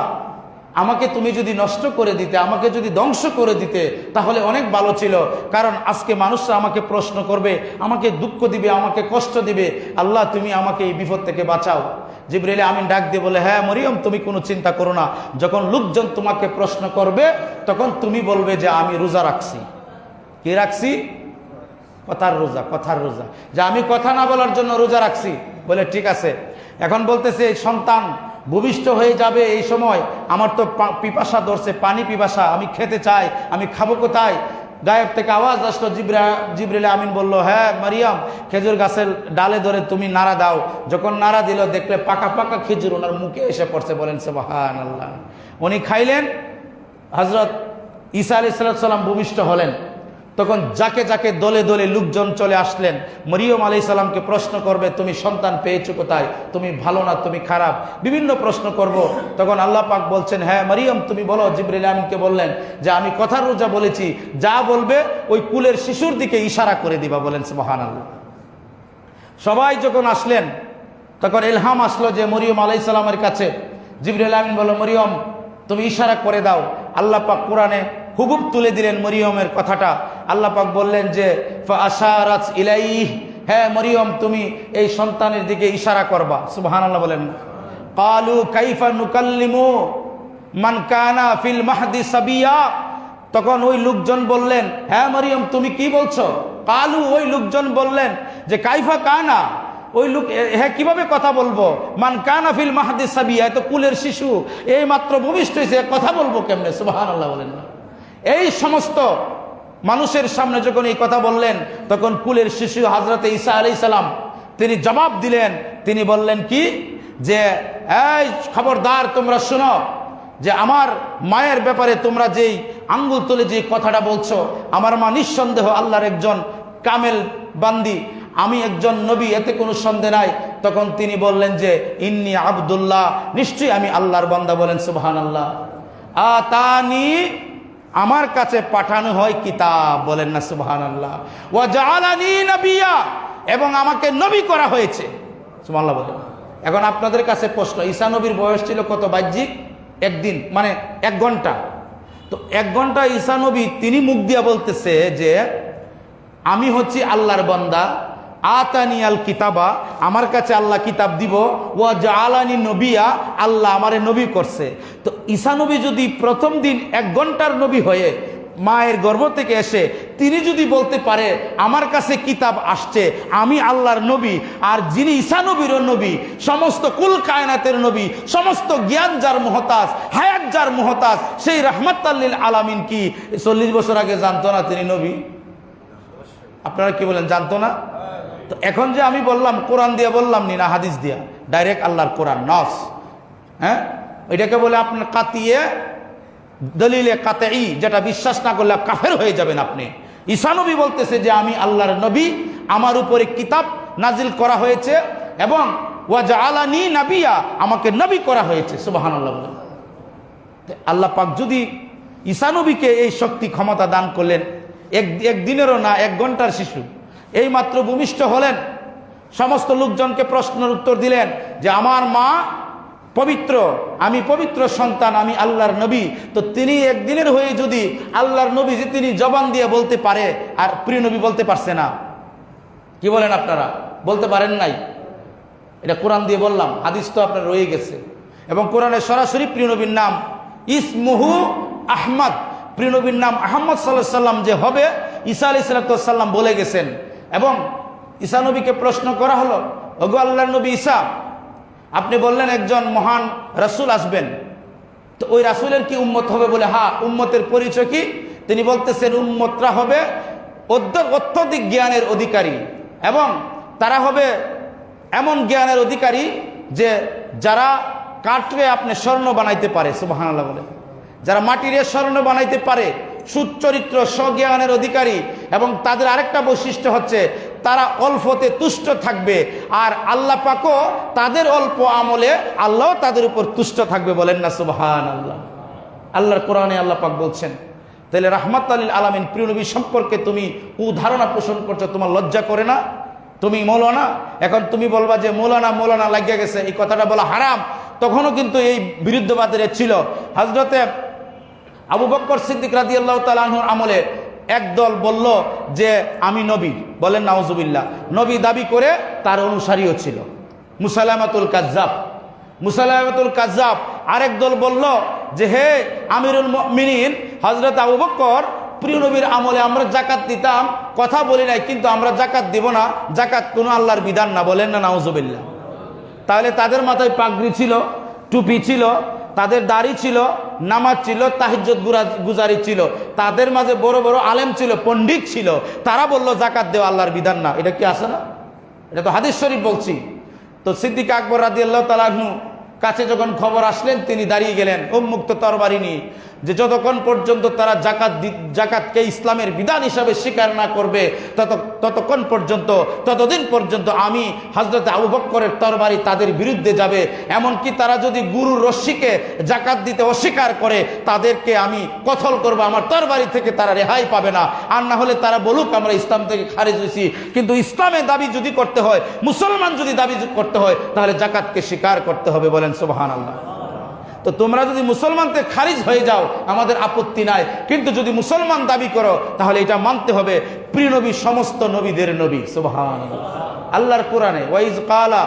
আমাকে তুমি যদি নষ্ট করে দিতে, আমাকে যদি ধ্বংস করে দিতে তাহলে অনেক ভালো ছিল, কারণ আজকে মানুষরা আমাকে প্রশ্ন করবে, আমাকে দুঃখ দিবে, আমাকে কষ্ট দিবে। আল্লাহ তুমি আমাকে এই বিপদ থেকে বাঁচাও। জিবরিল আমিন ডাক দিয়ে বলে, হ্যাঁ মরিয়ম তুমি কোনো চিন্তা করো না, যখন লোকজন তোমাকে প্রশ্ন করবে তখন তুমি বলবে যে আমি রোজা রাখছি। কি রাখছি? কথার রোজা, যে আমি কথা না বলার জন্য রোজা রাখছি। বলে ঠিক আছে। এখন বলতেছে সন্তান ভূমিষ্ঠ হয়ে যাবে এই সময়, আমার তো পিপাসা ধরছে, পানি পিপাসা, আমি খেতে চাই, আমি খাবো কোথায়? গায়েব থেকে আওয়াজ আসলো, জিবরিল আমিন বলল, হ্যাঁ মারিয়াম খেজুর গাছের ডালে ধরে তুমি নাড়া দাও। যখন নাড়া দিল দেখলে পাকা পাকা খেজুর ওনার মুখে এসে পড়ছে। বলেন সুবহানাল্লাহ। উনি খাইলেন, হযরত ঈসা আলাইহিস সালাম ভূমিষ্ঠ হলেন। তখন যাকে যাকে দলে দলে লোকজন চলে আসলেন, মরিয়ম আলাইহিস সালামকে প্রশ্ন করবে, তুমি সন্তান পেয়েছো কোথায়? তুমি ভালো না, তুমি খারাপ, বিভিন্ন প্রশ্ন করব। তখন আল্লাহ পাক বলছেন, হ্যাঁ মরিয়ম তুমি বলো। জিবরিল আমিনকে বললেন যে আমি কথার রোজা বলেছি, যা বলবে ওই কুলের শিশুর দিকে ইশারা করে দিবা। বলেন সুবহানাল্লাহ। সবাই যখন আসলেন তখন ইলহাম আসলো যে মরিয়ম আলাইহিস সালামের কাছে। জিবরিল আমিন বলল, মরিয়ম তুমি ইশারা করে দাও। আল্লাহ পাক কোরআনে হুবুব তুলে দিলেন মরিয়মের কথাটা। আল্লাহ পাক বললেন যে ফাআশারাত ইলাইহি, হ্যাঁ মরিয়ম তুমি এই সন্তানের দিকে ইশারা করবা। সুবহানাল্লাহ বলেন। ক্বালু কাইফা নুকাল্লিমু মান কানা ফিল মাহদি সাবিয়া, তখন ওই লোকজন বললেন, হ্যাঁ মরিয়ম তুমি কি বলছো? ক্বালু, ওই লোকজন বললেন যে কাইফা কানা, ওই লোক হ্যাঁ কিভাবে কথা বলবো? মান কানা ফিল মাহদি সাবিয়া, এত কুলের শিশু, এই মাত্র ভূমিষ্ঠ হয়েছে, কথা বলবো কেমনে? সুবহানাল্লাহ বলেন। এই সমস্ত মানুষের সামনে যখন এই কথা বললেন তখন কুলের শিশু হযরত ঈসা আলাইহিস সালাম তিনি জবাব দিলেন। তিনি বললেন কি যে এই খবরদার তোমরা শোনো, যে আমার মায়ের ব্যাপারে তোমরা যেই আঙ্গুল তুলে যে কথাটা বলছো, আমার মা নিঃসন্দেহ আল্লাহর একজন কামেল বান্দি, আমি একজন নবী, এতে কোনো সন্দেহ নাই। তখন তিনি বললেন যে ইন্নী আব্দুল্লাহ, নিশ্চয়ই আমি আল্লাহর বান্দা। বলেন সুবহানাল্লাহ। আতানি, আমার কাছে পাঠানো হয় কিতাব। বলেন না সুবহানাল্লাহ। ওয়া জাআলানি নবিয়্যা, এবং আমাকে নবী করা হয়েছে। সুবহানাল্লাহ বলেন। এখন আপনাদের কাছে প্রশ্ন, ঈসা নবীর বয়স ছিল কত বাহ্যিক? একদিন, মানে 1 ঘন্টা। তো 1 ঘন্টা ঈসা নবী তিনি মুখ দিয়া বলতেছে যে আমি হচ্ছি আল্লাহর বান্দা, আতানিয়াল কিতাবা, আমার কাছে আল্লাহ কিতাব দিব, ওয়া জাআলানি নবিয়া, আল্লাহ আমারে নবী করছে। তো ঈসা নবী যদি প্রথম দিন 1 ঘন্টার নবী হয়ে মায়ের গর্ভ থেকে এসে তিনি যদি বলতে পারে আমার কাছে কিতাব আসছে, আমি আল্লাহর নবী, আর যিনি ঈসা নবীরও নবী, সমস্ত কুল কায়নাতের নবী, সমস্ত জ্ঞান যার মুহতাজ, হায়াত যার মুহতাজ, সেই রাহমাতাল লিল আলামিন কি 40 বছর আগে জানতো না তিনি নবী? আপনারা কি বলেন, জানতো না? তো এখন যে আমি বললাম কোরআন দিয়ে বললাম না হাদিস দিয়া, ডাইরেক্ট আল্লাহর কোরআন নস, হ্যাঁ এটাকে বলে আপনার কাতিয়ে দলিলে কাতেই, যেটা বিশ্বাস না করলে কাফের হয়ে যাবেন আপনি। ঈসা নবী বলতেছে যে আমি আল্লাহর নবী, আমার উপরে কিতাব নাজিল করা হয়েছে, এবং ওয়া জাআলানি নাবিয়া, আমাকে নবী করা হয়েছে। সুবহানাল্লাহ। আল্লাহ পাক যদি ঈসা নবীকে এই শক্তি ক্ষমতা দান করলেন, একদিনেরও না 1 ঘন্টার শিশু এই মাত্র ভূমিষ্ঠ হলেন, সমস্ত লোকজনকে প্রশ্নের উত্তর দিলেন যে আমার মা পবিত্র, আমি পবিত্র সন্তান, আমি আল্লাহর নবী। তো তিনি একদিনের হয়ে যদি আল্লাহর নবী যে তিনি জবান দিয়ে বলতে পারে, আর প্রিয় নবী বলতে পারছে না, কি বলেন আপনারা? বলতে পারেন নাই। এটা কোরআন দিয়ে বললাম, হাদিস তো আপনার রয়ে গেছে। এবং কোরআনে সরাসরি প্রিয় নবীর নাম ইসমুহু আহমদ, প্রিয় নবীর নাম আহমদ সাল্লাল্লাহু আলাইহি সাল্লাম যে হবে, ঈসা আলাইহিস সালাম বলে গেছেন। এবং ঈসা নবীকে প্রশ্ন করা হলো, ওগো আল্লাহর নবী ঈসা, আপনি বললেন একজন মহান রাসূল আসবেন, তো ওই রাসূলের কি উম্মত হবে? বলে হ্যাঁ। উম্মতের পরিচয় কি? তিনি বলতেছেন উম্মতরা হবে অত্যধিক জ্ঞানের অধিকারী, এবং তারা হবে এমন জ্ঞানের অধিকারী যে যারা কাঠরে আপনি স্বর্ণ বানাইতে পারে, সুবহানাল্লাহ বলে, যারা মাটিরে স্বর্ণ বানাইতে পারে, সুচরিত্র স্বজ্ঞানের অধিকারী, এবং তাদের আরেকটা বৈশিষ্ট্য হচ্ছে তারা অল্পতে তুষ্ট থাকবে, আর আল্লাহ পাকও তাদের অল্প আমলে আল্লাহ তাদের উপর তুষ্ট থাকবে, বলেন না সুবহানাল্লাহ। আল্লাহর কোরআনে আল্লাহ পাক বলছেন, তাহলে রাহমাতুল লিল আলামিন প্রিয় নবী সম্পর্কে তুমি কুধারণা পোষণ করছো, তোমার লজ্জা করে না? তুমি মৌলানা, এখন তুমি বলবা যে মৌলানা মৌলানা লাগিয়া গেছে, এই কথাটা বলা হারাম। তখনও কিন্তু এই বিরুদ্ধবাদীরা ছিল। হযরতে আবু বকর সিদ্দিক রাদিয়াল্লাহু তাআলা আনহুর আমলে একদল বলল যে আমি নবী, বলেন নাউজুবিল্লাহ, নবী দাবি করে তার অনুসারীও ছিল, মুসাইলামাতুল কাজ্জাব। মুসাইলামাতুল কাজ্জাব আরেক দল বলল যে হে আমিরুল মুমিনিন হযরত আবু বকর, প্রিয় নবীর আমলে আমরা জাকাত দিতাম, কথা বলি নাই, কিন্তু আমরা জাকাত দিব না, জাকাত কোনো আল্লাহর বিধান না, বলেন না নাউজুবিল্লাহ। তাহলে তাদের মাথায় পাগড়ি ছিল, টুপি ছিল, তাদের দাড়ি ছিল, নামাজ ছিল, তাহাজ্জুদ গুজারি ছিল, তাদের মাঝে বড় বড় আলেম ছিল, পণ্ডিত ছিল, তারা বলল জাকাত দেওয়া আল্লাহর বিধান না। এটা কি আছে না? এটা তো হাদিস শরীফ বলছি। তো সিদ্দিক আকবর রাদিয়াল্লাহু তাআলা আনহু কাছে যখন খবর আসলেন, তিনি দাঁড়িয়ে গেলেন উন্মুক্ত তরবারি নিয়ে, যে যতক্ষণ পর্যন্ত তারা জাকাতকে ইসলামের বিধান হিসাবে স্বীকার না করবে ততদিন পর্যন্ত আমি হযরত আবু বকরের তরবারি তাদের বিরুদ্ধে যাবে। এমনকি তারা যদি গুরুর রশ্মিকে জাকাত দিতে অস্বীকার করে, তাদেরকে আমি কতল করব, আমার তরবারি থেকে তারা রেহাই পাবে না। আর না হলে তারা বলুক আমরা ইসলাম থেকে খারিজ হয়েছি, কিন্তু ইসলামে দাবি যদি করতে হয়, মুসলমান যদি দাবি করতে হয়, তাহলে জাকাতকে স্বীকার করতে হবে, বলেন সুবহানাল্লাহ। তো তোমরা যদি মুসলমানদের খারিজ হয়ে যাও আমাদের আপত্তি নাই, কিন্তু যদি মুসলমান দাবি করো তাহলে এটা মানতে হবে প্রিয় নবী সমস্ত নবীদের নবী, সুবহানাল্লাহ। আল্লাহর কোরআনে ওয়াইজ কালা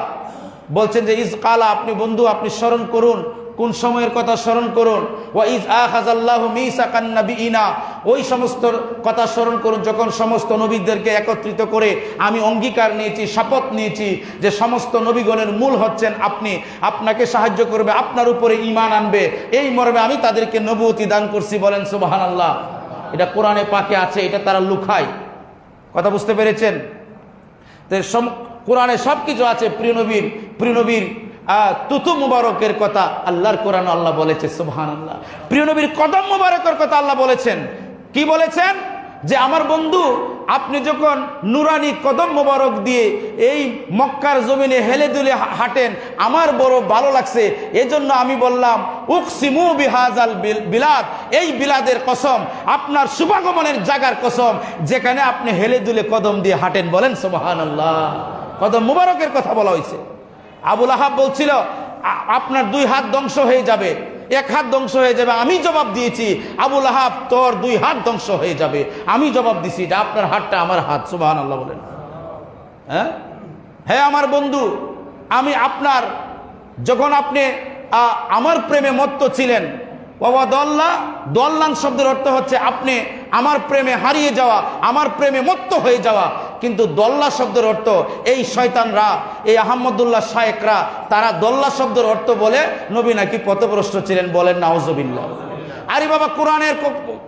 বলছেন যে ইজ কালা, আপনি বন্ধু আপনি স্মরণ করুন, কোন সময়ের কথা স্মরণ করুন, ওয়াইজ আখাযাল্লাহু মিসাকান নাবিয়িনা, ওই সমস্ত কথা স্মরণ করুন যখন সমস্ত নবীদেরকে একত্রিত করে আমি অঙ্গীকার নিয়েছি, শপথ নিয়েছি যে সমস্ত নবীগণের মূল হচ্ছেন আপনি, আপনাকে সাহায্য করবে, আপনার উপরে ঈমান আনবে, এই মর্মে আমি তাদেরকে নবুয়তি দান করছি, বলেন সুবহানাল্লাহ। এটা কোরআনে পাকে আছে, এটা তারা লুকায়। কথা বুঝতে পেরেছেন? তো কোরআনে সব কিছু আছে প্রিয় নবীর তুতু মুবারকের কথা আল্লাহর কোরআন আল্লাহ বলেছে, সুবহানাল্লাহ। প্রিয় নবীর কদম মুবারকের কথা আল্লাহ বলেছেন। কি বলেছেন? যে আমার বন্ধু আপনি যখন নুরানি কদম মুবারক দিয়ে এই মক্কার জমিনে হেলে দুলে হাঁটেন, আমার বড় ভালো লাগছে, এজন্য আমি বললাম উকসিমু বিহাজাল বিলাদ, এই বিলাদের কসম, আপনার শুভাগমনের জায়গার কসম, যেখানে আপনি হেলে দুলে কদম দিয়ে হাঁটেন, বলেন সুবহানাল্লাহ। কদম মুবারকের কথা বলা হয়েছে। আবুল আহাব বলছিল আপনার 2 হাত ধ্বংস হয়ে যাবে, 1 হাত ধ্বংস হয়ে যাবে। আমি জবাব দিয়েছি আবুল আহাব তোর 2 হাত ধ্বংস হয়ে যাবে। আমি জবাব দিছি যে আপনার হাতটা আমার হাত, সুবহানাল্লাহ বলেন। হ্যাঁ আমার বন্ধু, আমি আপনার যখন আপনি আমার প্রেমে মত্ত ছিলেন, দল্লান শব্দের অর্থ হচ্ছে আপনি আমার প্রেমে হারিয়ে যাওয়া, আমার প্রেমে মত্ত হয়ে যাওয়া। কিন্তু দল্লা শব্দের অর্থ এই শয়তানরা, এই আহমদুল্লাহ শায়েকরা, তারা দল্লা শব্দের অর্থ বলে নবী নাকি পথভ্রষ্ট ছিলেন, বলেন নাউজুবিল্লাহ। আরে বাবা,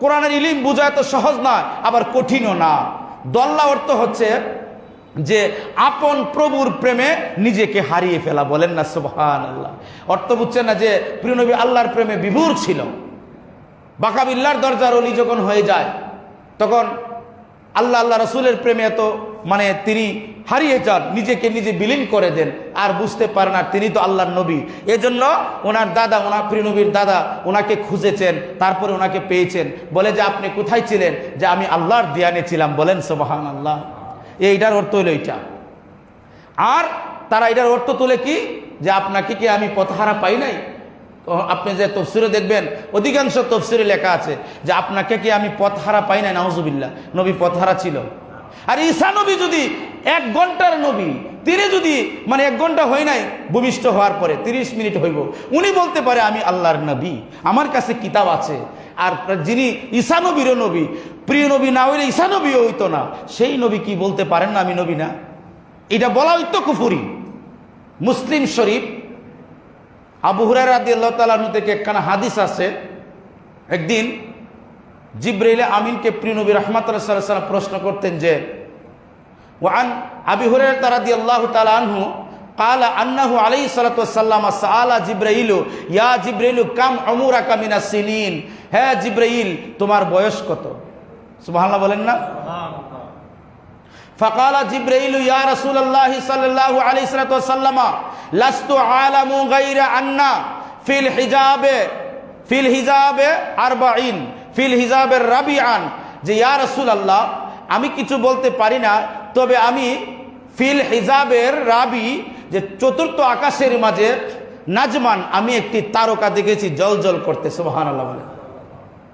কোরআনের ইলম বোঝা এত সহজ না, আবার কঠিনও না। দল্লা অর্থ হচ্ছে যে আপন প্রভুর প্রেমে নিজেকে হারিয়ে ফেলা, বলেন না সুবহানাল্লাহ। অর্থ বুঝছেন না যে প্রিয় নবী আল্লাহর প্রেমে বিভোর ছিল। বাকাবিল্লার দরজার অলি যখন হয়ে যায়, তখন আল্লাহ রসুলের প্রেমে এত তিনি হারিয়ে যান, নিজেকে নিজে বিলীন করে দেন, আর বুঝতে পারেন না তিনি তো আল্লাহর নবী। এজন্য ওনার দাদা, ওনার প্রিয় নবীর দাদা ওনাকে খুঁজেছেন, তারপরে ওনাকে পেয়েছেন। বলে যে আপনি কোথায় ছিলেন? যে আমি আল্লাহর দিয়ানে ছিলাম, বলেন সুবহানাল্লাহ। এইটার অর্থ হলো এইটা। আর তারা এটার অর্থ তুলে কি, যে আপনাকে কি আমি পথহারা পাই নাই? আপনি যে তফসিরে দেখবেন, অধিকাংশ তফসিরে লেখা আছে যে আপনাকে কি আমি পথহারা পাই নাই। নাউজুবিল্লাহ, নবী পথহারা ছিল। আর ঈসা নবী যদি 1 ঘন্টার নবী, তিনি যদি 1 ঘন্টা হয় নাই ভূমিষ্ঠ হওয়ার পরে 30 মিনিট হইব, উনি বলতে পারে আমি আল্লাহর নবী, আমার কাছে কিতাব আছে। আর যিনি ঈসা নবীরও নবী, প্রিয় নবী না হইলে ঈসা নবীও হইতো না, সেই নবী কি বলতে পারেন না আমি নবী না? এটা বলা হইতো কুফরি। মুসলিম শরীফ আবু হুরায়রা রাদিয়াল্লাহু তাআলা আনহু থেকে একখানা হাদিস আছে। একদিন জিবরাইল আমিনকে প্রিয় নবী রাহমাতুল্লাহ সাল্লাল্লাহু আলাইহি ওয়াসাল্লাম প্রশ্ন করতেন যে ওয়ান আবি হুরায়রা রাদিয়াল্লাহু তাআলা আনহু কালা আন্নাহু আলাইহিস সালাতু ওয়াস সালাম সাআলা জিবরাইলু ইয়া জিবরাইলু কাম উমুরাকা মিনাস সিনিন, হ্যাঁ জিবরাইল তোমার বয়স কত? সুবহানাল্লাহ বলেন না। ফাকালা জিবরাইলু ইয়া রাসূলুল্লাহ সাল্লাল্লাহু আলাইহি ওয়াসাল্লাম লাস্তু আলামু গায়রা আন্না ফিল হিজাবে 40 ফিল হিজাবের রাবিআন, যে ইয়া রাসূলুল্লাহ আমি কিছু বলতে পারি না, তবে আমি ফিল হিজাবের রাবি, যে চতুর্থ আকাশের মাঝে নাজমান, আমি একটি তারকা দেখেছি জলজল করতে। সুবহানাল্লাহ বলে।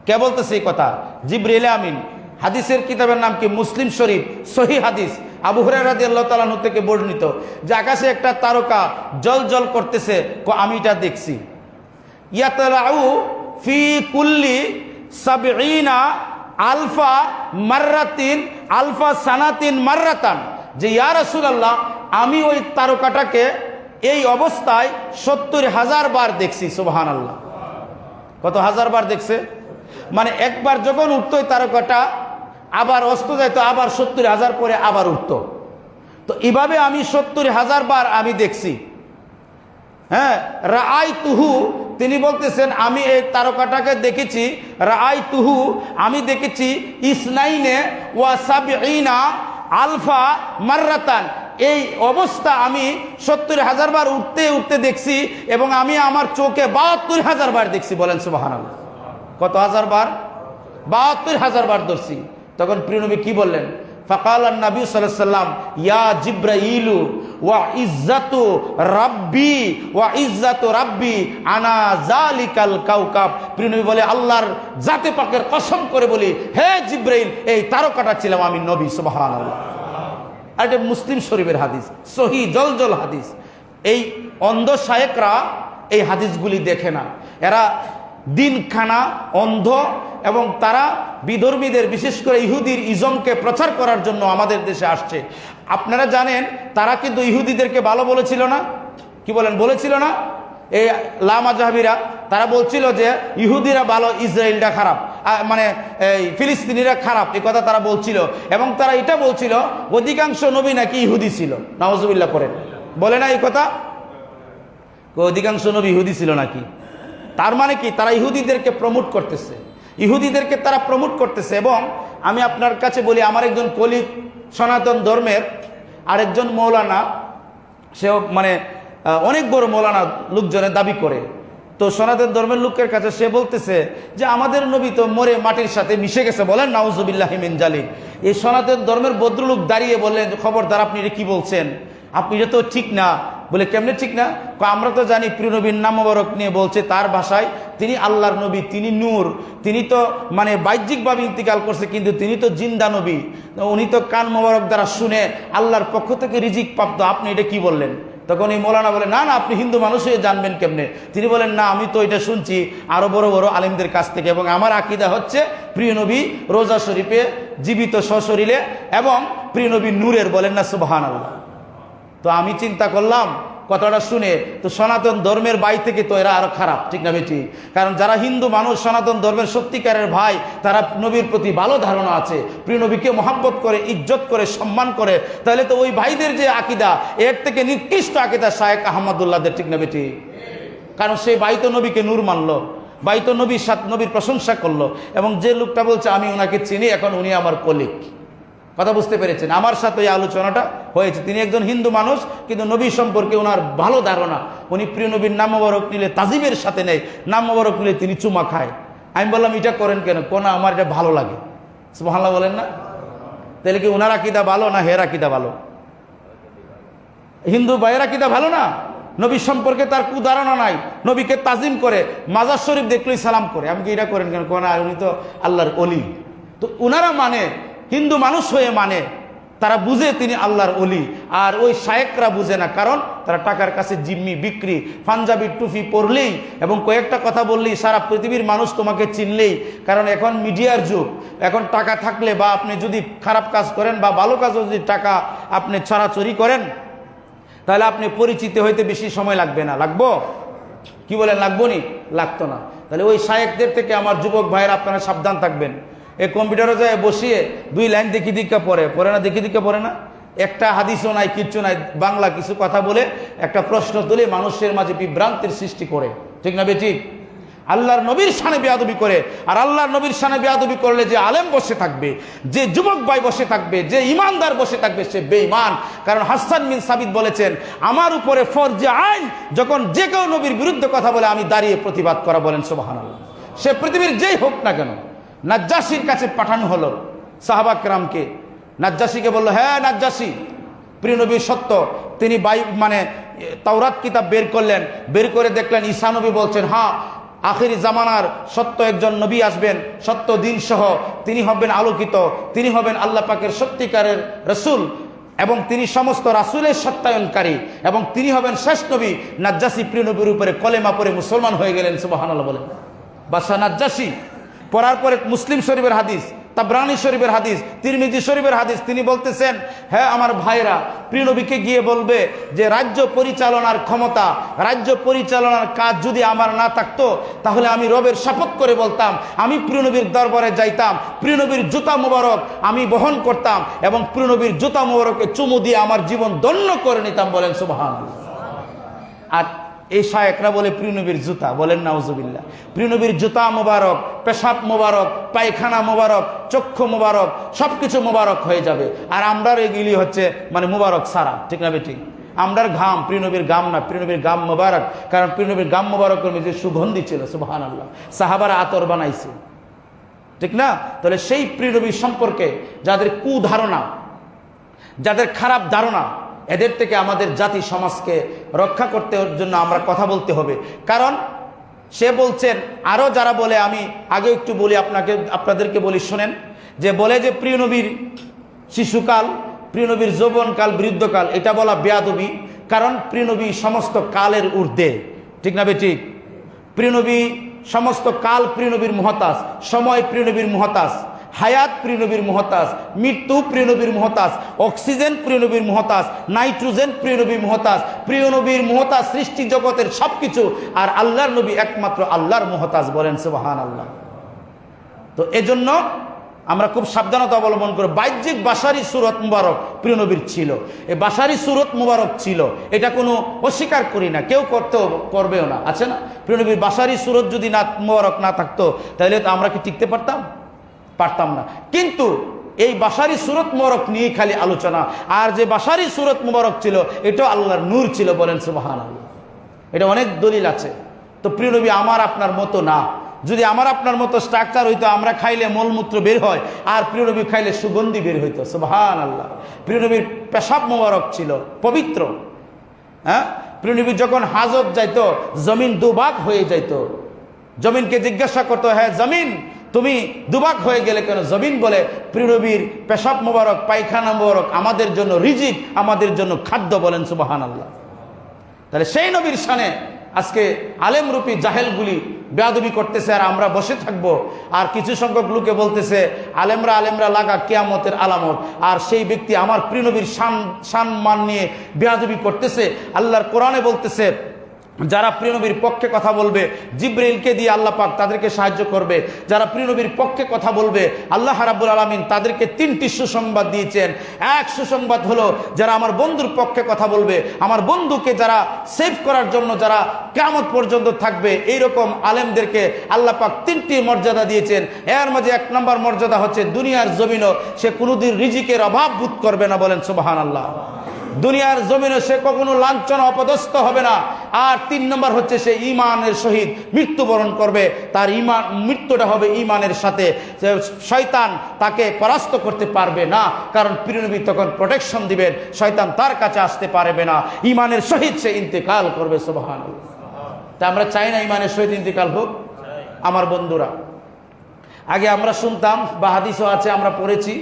কে বলতেছে এই কথা? জিবরিল আমিন। হাদিসের কিতাবের নাম কি? মুসলিম শরীফ, সহিহ হাদিস। আবু হুরায়রা রাদিয়াল্লাহু তাআলা আনহু থেকে বর্ণিত যে আকাশে একটা তারকা জলজল করতেছে, আমি এটা দেখছি। ইয়াতলাউ ফি কুল্লি 70 আলফা মাররাতিন আলফা সানাতিন মাররাতান, যে ইয়া রাসূলুল্লাহ আমি ওই তারকাটাকে এই অবস্থায় 70,000 বার দেখছি। সুবহানাল্লাহ। কত হাজার বার দেখছে? মানে একবার যখন উঠতো ওই তারকাটা, আবার অস্ত যাইতো, আবার 70,000 পরে আবার উঠতো। তো এইভাবে আমি 70,000 বার আমি দেখছি। হ্যাঁ, রাআইতুহু, তিনি বলতেছেন আমি এই তারকাটাকে দেখেছি, রাআইতুহু আমি দেখেছি ইসনাইনে ওয়া সাবঈনা আলফা মাররাতান, এই অবস্থা আমি 70,000 বার উঠতে উঠতে দেখছি, এবং আমি আমার চোখে 72,000 বার দেখছি। বলেন সুবহানাল্লাহ। কত হাজার বার? 72,000 বার ধরছি। তখন প্রিয় নবী কি বললেন? ফাকাল নবী সাল্লাল্লাহু আলাইহি ওয়াসাল্লাম ইয়া জিবরাইলু ওয়া ইজ্জাতু রাব্বি ওয়া ইজ্জাতু রাব্বি আনা যালিকাল কাওকাব। প্রিয় নবী বলে, আল্লাহর জাতে পাকের কসম করে বলি, হে জিবরাইল, এই তারকাটা ছিলাম আমি নবী। সুবহানাল্লাহ। আর এটা মুসলিম শরীফের হাদিস, সহিহ জলজল হাদিস। এই অন্ধ শায়েকরা এই হাদিসগুলি দেখে না, এরা দিনখানা অন্ধ, এবং তারা বিধর্মীদের, বিশেষ করে ইহুদির ইজমকে প্রচার করার জন্য আমাদের দেশে আসছে। আপনারা জানেন তারা কিন্তু ইহুদিদেরকে ভালো বলেছিল না? কি বলেন? বলেছিল না? এই লামাজাহাবিরা তারা বলছিল যে ইহুদিরা ভালো, ইসরায়েলটা খারাপ, মানে এই ফিলিস্তিনিরা খারাপ, এই কথা তারা বলছিল। এবং তারা এটা বলছিল অধিকাংশ নবী নাকি ইহুদি ছিল। নাউজুবিল্লাহ করেন, বলে না এই কথা? অধিকাংশ নবী ইহুদি ছিল নাকি? তার মানে কি? তারা ইহুদিদেরকে প্রমোট করতেছে, ইহুদিদেরকে তারা প্রমোট করতেছে। এবং আমি আপনার কাছে বলি, আমার একজন কলিগ সনাতন ধর্মের আরেকজন মৌলানা, সেও মানে অনেক বড় মৌলানা লোকজনের দাবি করে। তো সনাতন ধর্মের লোকের কাছে সে বলতেছে যে আমাদের নবী তো মরে মাটির সাথে মিশে গেছে। বলেন নাউজুবিল্লাহি মিন জালিক। এই সনাতন ধর্মের ভদ্রলোক দাঁড়িয়ে বললেন, খবরদার, আপনি এটা কি বলছেন? আপনি এটা তো ঠিক না। বলে, কেমনে ঠিক না? আমরা তো জানি প্রিয় নবীর নাম মোবারক নিয়ে বলছে, তার ভাষায় তিনি আল্লাহর নবী, তিনি নূর, তিনি তো মানে বাহ্যিকভাবে ইন্তিকাল করছে, কিন্তু তিনি তো জিন্দা নবী, উনি তো কান মোবারক দ্বারা শুনে আল্লাহর পক্ষ থেকে রিজিক প্রাপ্ত। আপনি এটা কি বললেন? তখন এই মৌলানা বলে, না না, আপনি হিন্দু মানুষ হয়ে জানবেন কেমনে? তিনি বলেন, না, আমি তো এটা শুনছি আরো বড় বড় আলেমদের কাছ থেকে, এবং আমার আকীদা হচ্ছে প্রিয় নবী রোজা শরীফে জীবিত সশরীরে, এবং প্রিয় নবী নূরের। বলেন না সুবহানাল্লাহ। তো আমি চিন্তা করলাম কথাটা শুনে, তো সনাতন ধর্মের ভাই থেকে তো এরা আরো খারাপ, ঠিক না বেটি? কারণ যারা হিন্দু মানুষ, সনাতন ধর্মের সত্যিকারের ভাই, তারা নবীর প্রতি ভালো ধারণা আছে, প্রিয় নবীকে মহাব্বত করে, ইজ্জত করে, সম্মান করে, তাহলে তো ওই ভাইদের যে আকীদা, এর থেকে নিকৃষ্ট আকীদা শায়েখ আহমদুল্লাহদের, ঠিক না বেটি? কারণ সেই ভাই তো নবীকে নূর মানলো, ভাই তো নবীর সাথে নবীর প্রশংসা করলো। এবং যে লোকটা বলছে আমি ওনাকে চিনি, এখন উনি আমার কলিগ। কথা বুঝতে পেরেছেন? আমার সাথে এই আলোচনাটা হয়েছে। তিনি একজন হিন্দু মানুষ, কিন্তু নবী সম্পর্কে ওনার ভালো ধারণা। উনি প্রিয় নবীর নাম মোবারক নিলে তাজিবের সাথে নেই, নাম মোবারক নিলে তিনি চুমা খায়। আমি বললাম, এটা করেন কেন? কোন আমার এটা ভালো লাগে। সুবহানাল্লাহ বলেন না? তাহলে কি ওনার আকীদা ভালো না হের আকীদা ভালো? হিন্দু ভাইয়ের আকীদা ভালো না? নবী সম্পর্কে তার কুধারণা নাই, নবীকে তাজিম করে, মাজার শরীফ দেখলেই সালাম করে। আমি কি এটা করেন কেন? কোন উনি তো আল্লাহর ওলি। তো ওনারা মানে, হিন্দু মানুষ হয়ে মানে, তারা বুঝে তিনি আল্লাহর ওলি। আর ওই শায়েকরা বুঝে না, কারণ তারা টাকার কাছে জিম্মি বিক্রি, পাঞ্জাবি টুপি পরলেই এবং কয়েকটা কথা বললেই সারা পৃথিবীর মানুষ তোমাকে চিনলেই। কারণ এখন মিডিয়ার যুগ, এখন টাকা থাকলে বা আপনি যদি খারাপ কাজ করেন বা ভালো কাজও যদি টাকা আপনি ছড়াছড়ি করেন, তাহলে আপনি পরিচিত হইতে বেশি সময় লাগবে না। লাগবো? কি বলেন, লাগবো নি? লাগতো না। তাহলে ওই শায়েকদের থেকে আমার যুবক ভাইয়েরা আপনারা সাবধান থাকবেন। এই কম্পিউটারে যায় বসিয়ে 2 লাইন দেখি দিকা পড়ে না, দেখি দিকা পড়ে না, একটা হাদিসও নাই, কিচ্ছু নাই, বাংলা কিছু কথা বলে একটা প্রশ্ন তুলে মানুষের মাঝে বিভ্রান্তির সৃষ্টি করে, ঠিক না বেঠিক? আল্লাহর নবীর শানে বেয়াদবি করে। আর আল্লাহর নবীর শানে বেয়াদবি করলে যে আলেম বসে থাকবে, যে যুবক ভাই বসে থাকবে, যে ইমানদার বসে থাকবে, সে বেঈমান। কারণ হাসান বিন সাবিত বলেছেন, আমার উপরে ফরজে আইন, যখন যে কেউ নবীর বিরুদ্ধে কথা বলে আমি দাঁড়িয়ে প্রতিবাদ করা। বলেন সুবহানাল্লাহ। সে পৃথিবীর যেই হোক না কেন। নাজ্জাশীর কাছে পাঠানো হলো সাহাবা কেরামকে। নাজ্জাশীকে বলল, হ্যাঁ নাজ্জাশী, প্রিয় নবী সত্য। তিনি তাওরাত কিতাব বের করলেন, বের করে দেখলেন ঈসা নবী বলছেন, হ্যাঁ আখিরি জামানার সত্য একজন নবী আসবেন, সত্য দিন সহ, তিনি হবেন আলোকিত, তিনি হবেন আল্লাহ পাকের সত্যিকারের রসুল, এবং তিনি সমস্ত রাসূলের সত্যায়নকারী, এবং তিনি হবেন শেষ নবী। নাজ্জাশী প্রিয় নবীর উপরে কলেমা পড়ে মুসলমান হয়ে গেলেন। সুবহানাল্লাহ বলেন। বাদশা নাজ্জাশী পড়ার পরে মুসলিম শরীফের হাদিস, তাবরানী শরীফের হাদিস, তিরমিজি শরীফের হাদিস, তিনি বলতেছেন, হ্যাঁ আমার ভাইরা, প্রিয় নবীকে গিয়ে বলবে যে রাজ্য পরিচালনার ক্ষমতা, রাজ্য পরিচালনার কাজ যদি আমার না থাকতো, তাহলে আমি রবের শপথ করে বলতাম, আমি প্রিয় নবীর দরবারে যাইতাম, প্রিয় নবীর জুতা মুবারক আমি বহন করতাম, এবং প্রিয় নবীর জুতা মুবারকে চুমু দিয়ে আমার জীবন ধন্য করে নিতাম। বলেন সুবহানাল্লাহ। আর এই শায়েকরা বলে প্রিয় নবীর জুতা, বলেন নাউজুবিল্লাহ। প্রিয় নবীর জুতা মোবারক, পেশাব মোবারক, পায়খানা মোবারক, চক্ষু মোবারক, সবকিছু মোবারক হয়ে যাবে। আর আমরার এগুলি হচ্ছে মোবারক সারা, ঠিক না বেঠিক? আমরার ঘাম, প্রিয় নবীর ঘাম না, প্রিয় নবীর ঘাম মোবারক। কারণ প্রিয় নবীর ঘাম মোবারকের মধ্যে সুগন্ধি ছিল। সুবহানাল্লাহ। সাহাবারা আতর বানাইছে, ঠিক না? তাহলে সেই প্রিয় নবীর সম্পর্কে যাদের কুধারণা, যাদের খারাপ ধারণা, এদের থেকে আমাদের জাতি সমাজকে রক্ষা করতে জন্য আমরা কথা বলতে হবে। কারণ সে বলছেন, আরও যারা বলে, আমি আগে একটু বলি, আপনাদেরকে বলি শোনেন, যে বলে যে প্রিয় নবীর শিশুকাল, প্রিয় নবীর যৌবনকাল, বৃদ্ধকাল, এটা বলা বেয়াদবি। কারণ প্রিয় নবী সমস্ত কালের ঊর্ধ্বে, ঠিক না বেঠিক? প্রিয় নবী সমস্ত কাল প্রিয় নবীর মুহতাজ, সময় প্রিয় নবীর মুহতাজ, হায়াত প্রিয় নবীর মুহতাজ, মৃত্যু প্রিয় নবীর মুহতাজ, অক্সিজেন প্রিয় নবীর মুহতাজ, নাইট্রোজেন প্রিয় নবীর মুহতাজ, প্রিয় নবীর মুহতাজ সৃষ্টি জগতের সবকিছু। আর আল্লাহর নবী একমাত্র আল্লাহর মুহতাজ। বলেন সুবহানাল্লাহ। তো এজন্য আমরা খুব সাবধানতা অবলম্বন করে, বাহ্যিক বাশারি সুরত মুবারক প্রিয় নবীর ছিল, এই বাশারি সুরত মুবারক ছিল, এটা কোনো অস্বীকার করি না, কেউ করবেও না, আছে না? প্রিয় নবীর বাশারি সুরত যদি মুবারক না থাকতো, তাহলে তো আমরা কি টিকতে পারতাম না। কিন্তু এই বাশারি সুরত মুবারক নিয়ে খালি আলোচনা। আর যে বাশারি সুরত মুবারক ছিল, এটা আল্লাহর নূর ছিল। বলেন সুবহানাল্লাহ। এটা অনেক দলিল আছে। তো প্রিয় নবী আমার আপনার মতো না। যদি আমার আপনার মতো স্ট্রাকচার হইতো, আমরা খাইলে মলমূত্র বের হয়, আর প্রিয় নবী খাইলে সুগন্ধি বের হইতো। সুবহানাল্লাহ। প্রিয় নবীর পেশাব মুবারক ছিল পবিত্র। হ্যাঁ, প্রিয় নবী যখন হাজত যাইতো, জমিন দুভাগ হয়ে যাইতো। জমিনকে জিজ্ঞাসা করতো, হ্যাঁ জমিন তুমি দুভাগ হয়ে গেলে কেন? জমিন বলে, প্রিয় নবীর পেশাব মুবারক, পায়খানা মুবারক আমাদের জন্য রিজিক, আমাদের জন্য খাদ্য। বলেন সুবহানাল্লাহ। তাহলে সেই নবীর শানে আজকে আলেমরূপী জাহেলগুলি বেয়াদবি করতেছে, আর আমরা বসে থাকবো। আর কিছু সংখ্যক লোকে বলতেছে আলেমরা লাগা কিয়ামতের আলামত। আর সেই ব্যক্তি আমার প্রিয় নবীর সম্মান নিয়ে বেয়াদবি করতেছে। আল্লাহর কোরআনে বলতেছে, যারা প্রিয় নবীর পক্ষে কথা বলবে, জিবরিলকে দিয়ে আল্লাহ পাক তাদেরকে সাহায্য করবে। যারা প্রিয় নবীর পক্ষে কথা বলবে, আল্লাহ রাব্বুল আলামিন তাদেরকে 3টি সুসংবাদ দিয়েছেন। এক সুসংবাদ হলো, যারা আমার বন্ধুর পক্ষে কথা বলবে, আমার বন্ধুকে যারা সেভ করার জন্য যারা কিয়ামত পর্যন্ত থাকবে, এইরকম আলেমদেরকে আল্লাহ পাক 3টি মর্যাদা দিয়েছেন। এর মাঝে 1 নম্বর মর্যাদা হচ্ছে, দুনিয়ার জমিনও সে কোনোদিন রিজিকের অভাব বোধ করবে না। বলেন সুবহানাল্লাহ। দুনিয়ার জমিনে সে কখনো লাঞ্ছনা অপদস্থ হবে না। আর 3 নম্বর হচ্ছে, সে ঈমানের সহিত মৃত্যুবরণ করবে। তার মৃত্যুটা হবে ঈমানের সাথে। শয়তান তাকে পরাস্ত করতে পারবে না, কারণ প্রিয় নবী তখন প্রোটেকশন দিবেন, শয়তান তার কাছে আসতে পারবে না। ঈমানের সহিত সে ইন্তেকাল করবে। সুবহানাল্লাহ। তা আমরা চাই না ঈমানের সহিত ইন্তেকাল হোক? আমার বন্ধুরা, আগে আমরা শুনতাম বা হাদিসও আছে, আমরা পড়েছি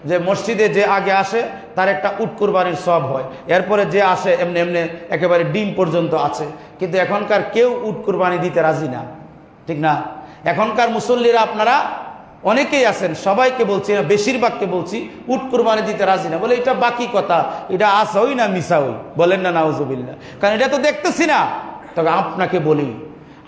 যে মসজিদে যে আগে আসে তার একটা উট কুরবানির সওয়াব হয়, এরপরে যে আসে এমনি এমনি একেবারে ডিম পর্যন্ত আছে। কিন্তু এখনকার কেউ উট কুরবানি দিতে রাজি না, ঠিক না? এখনকার মুসল্লিরা আপনারা অনেকেই আছেন, সবাইকে বলছি না, বেশিরভাগকে বলছি, উট কুরবানি দিতে রাজি না। বলে এটা বাকি কথা, এটা আসই না মিসাই। বলেন না নাউজুবিল্লাহ। কারণ এটা তো দেখতেছি না। তবে আপনাকে বলি,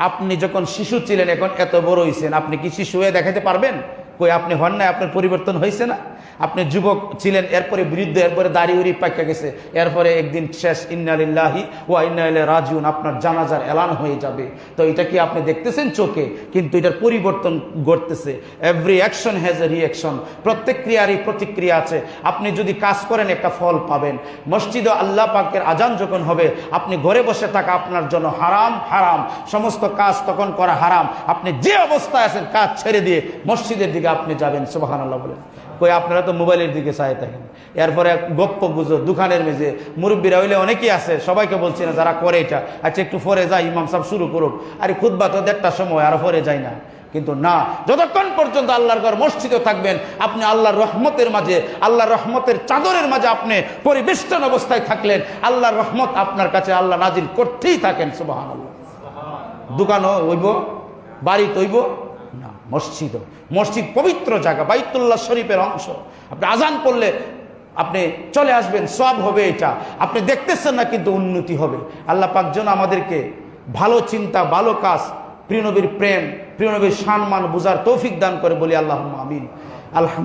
আপনি যখন শিশু ছিলেন, এখন এত বড় হয়েছেন, আপনি কি শিশু হয়ে দেখাতে পারবেন? কই আপনি হন না? আপনার পরিবর্তন হয়েছে না? আপনি যুবক ছিলেন, এরপরে বৃদ্ধ, এরপরে দাড়ি উড়ি পাইকা গেছে, এরপরে একদিন শেষ, ইন্না লিল্লাহি ওয়া ইন্না ইলাইহি রাজিউন, আপনার জানাজার এলান হয়ে যাবে। তো এটা কি আপনি দেখতেছেন চোখে? কিন্তু এটার পরিবর্তন ঘটতেছে। Every action has a reaction, প্রত্যেক ক্রিয়ারই প্রতিক্রিয়া আছে। আপনি যদি কাজ করেন একটা ফল পাবেন। মসজিদে আল্লাহ পাকের আজান যখন হবে, আপনি ঘরে বসে থাকা আপনার জন্য হারাম, হারাম সমস্ত কাজ তখন করা হারাম। আপনি যে অবস্থায় আছেন কাজ ছেড়ে দিয়ে মসজিদের দিকে আপনি যাবেন। সুবহানাল্লাহ বলেন। কই আপনারা তো মোবাইলের দিকে চাই থাকেন। এরপরে গপ্প গুজব দোকানের মেঝে, মুরব্বীরা হইলে অনেকেই আছে, সবাইকে বলছি না যারা করে এটা, আচ্ছা একটু পরে যাই, ইমাম সাহেব শুরু করুক, আরে খুতবা তো 1:30টার সময়, আর পরে যাই না। কিন্তু না, যতক্ষণ পর্যন্ত আল্লাহর ঘর মসজিদে থাকবেন, আপনি আল্লাহর রহমতের মাঝে, আল্লাহর রহমতের চাদরের মাঝে আপনি পরিবেষ্টন অবস্থায় থাকলেন, আল্লাহর রহমত আপনার কাছে আল্লাহ নাজিল করতেই থাকেন। সুবহানাল্লাহ। দোকানও হইব, বাড়ি তৈব না, মসজিদ, মসজিদ পবিত্র জায়গা, বাইতুল্লাহ শরীফের অংশ। আপনি আজান করলে আপনি চলে আসবেন, সব হবে। এটা আপনি দেখতেছেন না, কিন্তু উন্নতি হবে। আল্লাহ পাক যেন আমাদেরকে ভালো চিন্তা, ভালো কাজ, প্রিয় নবীর প্রেম, প্রিয় নবীর সম্মান বুঝার তৌফিক দান করে বলি আল্লাহুম্মা আমিন। আলহামদুলিল্লাহ।